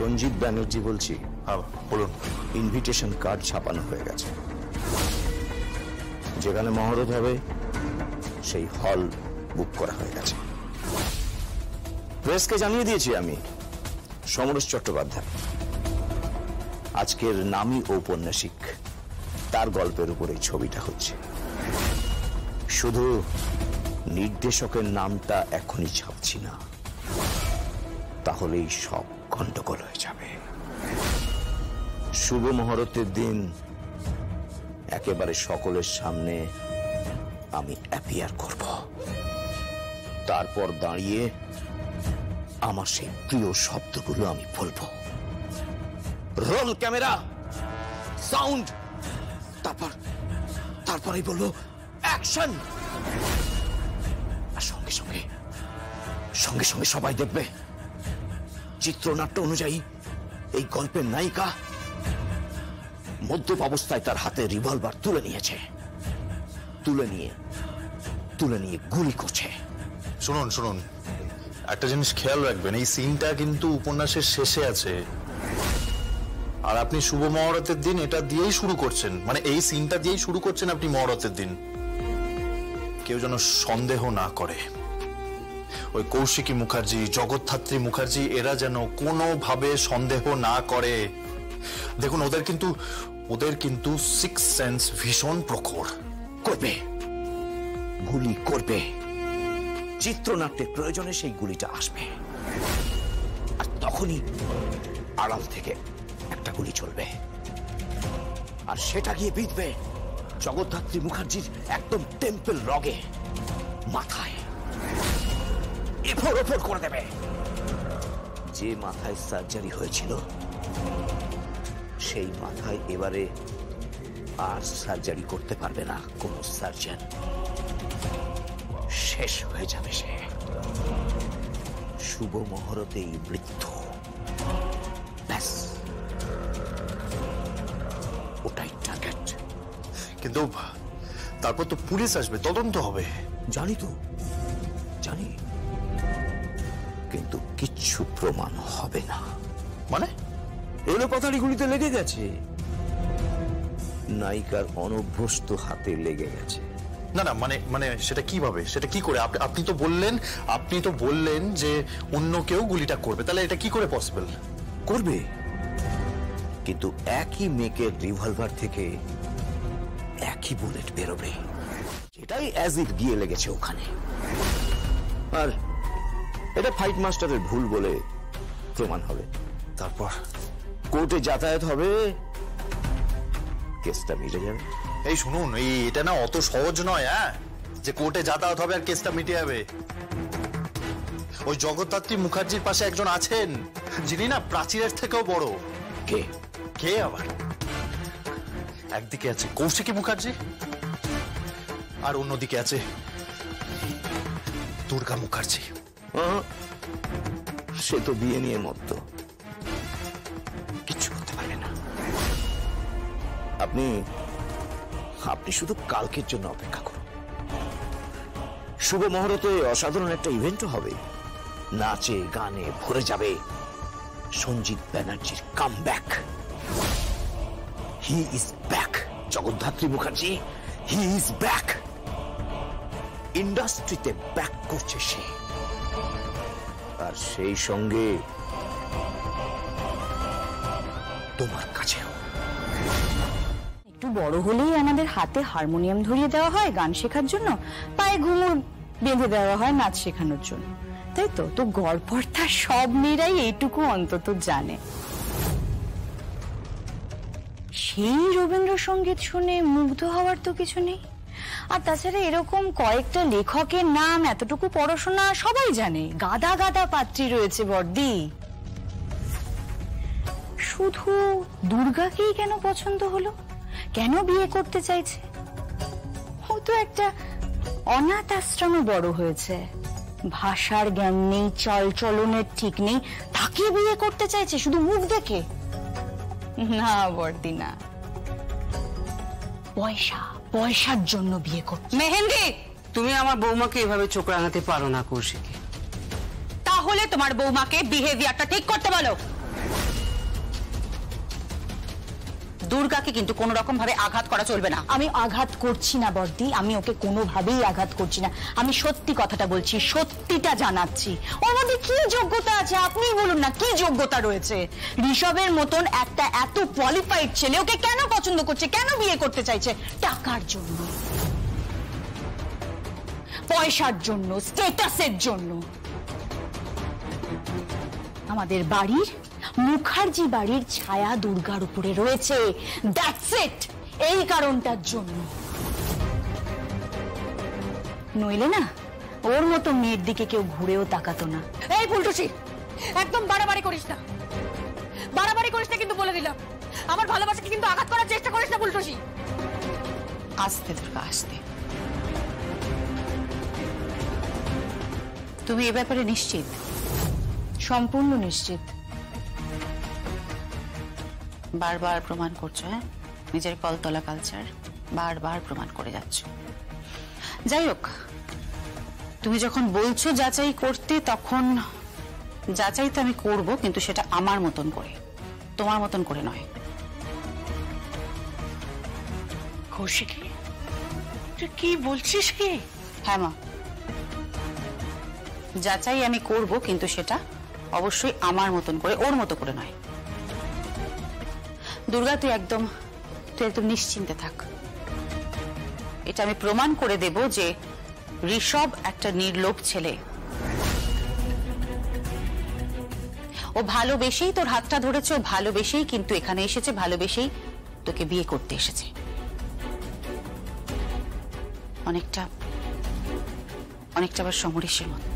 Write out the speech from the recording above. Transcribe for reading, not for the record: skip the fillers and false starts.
সঞ্জিত ব্যানার্জি বলছি। বলুন। Invitation card ছাপানো হয়ে গেছে, যেখানে মহরত হবে সেই হল বুক করা হয়ে গেছে। প্রেসকে জানিয়ে দিয়েছি আমি, সমরেশ চট্টোপাধ্যায় আজকের নামী ঔপন্যাসিক, তার গল্পের উপরে ছবিটা হচ্ছে। শুধু নির্দেশকের নামটা এখনই ছাপছি না, তাহলেই সব গন্ডগোল হয়ে যাবে। শুভ মহরতের দিন একেবারে সকলের সামনে আমি অ্যাপিয়ার করব, তারপর দাঁড়িয়ে আমার সেই প্রিয় শব্দগুলো আমি বলবো। রোল ক্যামেরা, সাউন্ড, তারপরেই বলবো অ্যাকশন। আর সঙ্গে সঙ্গে সবাই দেখবে চিত্রনাট্য অনুযায়ী এই গল্পের নায়িকা মদ্যপ অবস্থায় তার হাতে রিভলভার তুলে নিয়েছে, তুলে নিয়ে গুলি করছে। শুনুন, একটা জিনিস খেয়াল রাখবেন, এই সিনটা কিন্তু উপন্যাসের শেষে আছে, আর আপনি শুভ মহরতের দিন এটা দিয়েই শুরু করছেন, মানে এই সিনটা দিয়েই শুরু করছেন আপনি মহরতের দিন। কেউ যেন সন্দেহ না করে, ওই কৌশিকী মুখার্জি, জগদ্ধাত্রী মুখার্জি, এরা যেন কোনোভাবে সন্দেহ না করে। দেখুন, ওদের কিন্তু সিক্স সেন্স ভীষণ প্রখর। করবে, গুলি করবে, চিত্রনাট্যের প্রয়োজনে সেই গুলিটা আসবে, আর তখনই আড়াল থেকে একটা গুলি চলবে, আর সেটা গিয়ে বিঁধবে জগদ্ধাত্রী মুখার্জির একদম টেম্পল রগে, মাথায় এফোর ওফোর করে দেবে। যে মাথায় সার্জারি হয়েছিল সেই মাথায় এবারে আর সার্জারি করতে পারবে না কোন সার্জন, শেষ হয়ে যাবে সে। শুভ মহরতেই মৃত্যু, ব্যাস, ওটাই টার্গেট। কিন্তু তারপর তো পুলিশ আসবে, তদন্ত হবে। জানি, কিন্তু কিচ্ছু প্রমাণ হবে না। মানে এলো পাতাড়িগুলিতে লেগে গেছে, নায়িকার অনভ্যস্ত হাতে লেগে গেছে। না, মানে সেটা কিভাবে, সেটা কি করে? আপনি তো বললেন যে অন্য কেউ গুলিটা করবে, তাহলে এটা কি করে পসিবল? করবে, কিন্তু একই মেকের রিভলভার থেকে একই বুলেট বেরোবে, সেটাই অ্যাজ ইট গিয়ে লেগেছে ওখানে। আর এটা ফাইট মাস্টারের ভুল বলে প্রমাণ হবে, তারপর কোর্টে যাতায়াত হবে, কেসটা মিটে যাবে। এই শুনুন, এটা না অত সহজ নয়, যে কোর্টে যাতায়াত হবে আর কেসটা মিটে যাবে। ওই জগদ্ধাত্রী মুখার্জির পাশে একজন আছেন যিনি না প্রাচীরের থেকেও বড়। কে আবার? একদিকে আছে কৌশিকী মুখার্জি, আর অন্যদিকে আছে দুর্গা মুখার্জি। সে তো বিয়ে নিয়ে মত্ত, কিচ্ছু করতে পারবে না। আপনি শুধু কালকের জন্য অপেক্ষা করুন। শুভ মহরতে অসাধারণ একটা ইভেন্টও হবে, নাচে গানে ভরে যাবে সঞ্জিত ব্যানার্জির comeback. He is back, Jagaddhatri Mukherjee, he is back. ইন্ডাস্ট্রিতে ব্যাক করছে সে, আর সেই সঙ্গে তোমার কাছেও। একটু বড় হলেই আমাদের হাতে হারমোনিয়াম ধরিয়ে দেওয়া হয় গান শেখার জন্য, পায়ে ঘুঙুর বেঁধে দেওয়া হয় নাচ শেখানোর জন্য, তাই তো? তো গড়পড়তা সব মেয়েরাই এইটুকু অন্তত জানে। সেই রবীন্দ্রসঙ্গীত শুনে মুগ্ধ হওয়ার তো কিছু নেই। আর তাছাড়া এরকম কয়েকটা লেখকের নাম, এতটুকু পড়াশোনা, সবাই জানে। গাদা গাদা পাত্রী রয়েছে বর্দি। শুধু দুর্গাকেই কেন পছন্দ হলো? কেন বিয়ে করতে চাইছে? ও তো একটা অনাথ আশ্রমে বড় হয়েছে, ভাষার জ্ঞান নেই, চাল চলনের ঠিক নেই, তাকে বিয়ে করতে চাইছে শুধু মুখ দেখে? না বর্দি না, পয়সার জন্য বিয়ে করছে। মেহেন্দি, তুমি আমার বৌমাকে এভাবে চোখ রাঙাতে পারো না কৌশিকী। তাহলে তোমার বৌমাকে বিহেভিয়ারটা ঠিক করতে বলো। দুর্গাকে কিন্তু কোনো রকম ভাবে আঘাত করা চলবে না। আমি আঘাত করছি না বর্দি, আমি ওকে কোনোভাবেই আঘাত করছি না। আমি সত্যি কথাটা বলছি, সত্যিটা জানাচ্ছি। ওর মধ্যে কি যোগ্যতা আছে আপনিই বলুন না, কি যোগ্যতা রয়েছে? ঋষভের মতন একটা এত কোয়ালিফাইড ছেলে ওকে কেন পছন্দ করছে, কেন বিয়ে করতে চাইছে? টাকার জন্য, পয়সার জন্য, স্ট্যাটাসের জন্য। আমাদের বাড়ির, মুখার্জি বাড়ির ছায়া দুর্গার উপরে রয়েছে, দ্যাটস ইট। এই কারণটার জন্য, নইলে না ওর মতো মেয়ের দিকে কেউ ঘুরেও তাকাতো না। এই ফুলটুসি, একদম বাড়াবাড়ি করিস না, বাড়াবাড়ি করিস না কিন্তু বলে দিলাম। আমার ভালোবাসাকে কিন্তু আঘাত করার চেষ্টা করিস না ফুলটুসি। আস্তে দুর্গা, আস্তে। তুমি এ ব্যাপারে নিশ্চিত? সম্পূর্ণ নিশ্চিত। বারবার প্রমাণ করছো, হ্যাঁ, নিজের কলতলা কালচার বারবার প্রমাণ করে যাচ্ছ। যাই হোক, তুমি যখন বলছো যাচাই করতে, তখন যাচাই তো আমি করব, কিন্তু সেটা আমার মতন করে, তোমার মতন করে নয়। কৌশিকী, তুই কি বলছিস কি? হ্যাঁ মা, যাচাই আমি করব, কিন্তু সেটা অবশ্যই আমার মতন করে, ওর মতো করে নয়। দুর্গা, তুই একদম নিশ্চিন্তে থাক। এটা আমি প্রমাণ করে দেব যে ঋষভ একটা নির্লোভ ছেলে। ও ভালোবেসেই তোর হাতটা ধরেছে, ও ভালোবেসেই কিন্তু এখানে এসেছে, ভালোবেসেই তোকে বিয়ে করতে এসেছে। অনেকটা আবার সমরেশের মতো।